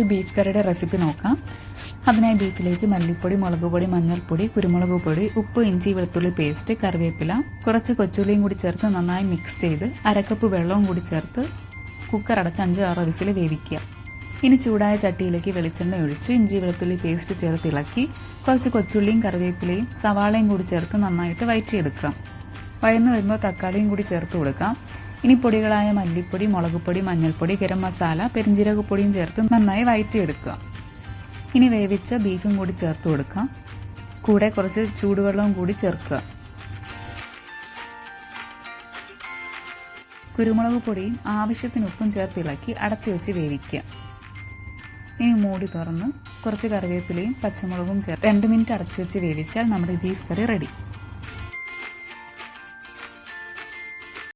നമുക്കൊരു ബീഫ് കറിയുടെ റെസിപ്പി നോക്കാം. അതിനായി ബീഫിലേക്ക് മല്ലിപ്പൊടി, മുളക് പൊടി, മഞ്ഞൾപ്പൊടി, കുരുമുളക് പൊടി, ഉപ്പ്, ഇഞ്ചി വെളുത്തുള്ളി പേസ്റ്റ്, കറിവേപ്പില, കുറച്ച് കൊച്ചുള്ളിയും കൂടി ചേർത്ത് നന്നായി മിക്സ് ചെയ്ത് അരക്കപ്പ് വെള്ളവും കൂടി ചേർത്ത് കുക്കർ അടച്ച് 5-6 വിസിൽ വേവിക്കുക. ഇനി ചൂടായ ചട്ടിയിലേക്ക് വെളിച്ചെണ്ണ ഒഴിച്ച് ഇഞ്ചി വെളുത്തുള്ളി പേസ്റ്റ് ചേർത്ത് ഇളക്കി കുറച്ച് കൊച്ചുള്ളിയും കറിവേപ്പിലയും സവാളയും കൂടി ചേർത്ത് നന്നായിട്ട് വഴറ്റിയെടുക്കുക. വഴന്ന് വരുമ്പോൾ തക്കാളിയും കൂടി ചേർത്ത് കൊടുക്കാം. ഇനി പൊടികളായ മല്ലിപ്പൊടി, മുളക് പൊടി, മഞ്ഞൾപ്പൊടി, ഗരം മസാല, പെരിഞ്ജീരകപ്പൊടിയും ചേർത്ത് നന്നായി വഴറ്റിയെടുക്കുക. ഇനി വേവിച്ച ബീഫും കൂടി ചേർത്ത് കൊടുക്കാം. കൂടെ കുറച്ച് ചൂടുവെള്ളവും കൂടി ചേർക്കുക. കുരുമുളക് പൊടിയും ആവശ്യത്തിന് ഉപ്പും ചേർത്ത് ഇളക്കി അടച്ചു വെച്ച് വേവിക്കുക. ഇനി മൂടി തുറന്ന് കുറച്ച് കറിവേപ്പിലയും പച്ചമുളകും ചേർത്ത് 2 മിനിറ്റ് അടച്ചു വെച്ച് വേവിച്ചാൽ നമ്മുടെ ബീഫ് കറി റെഡി.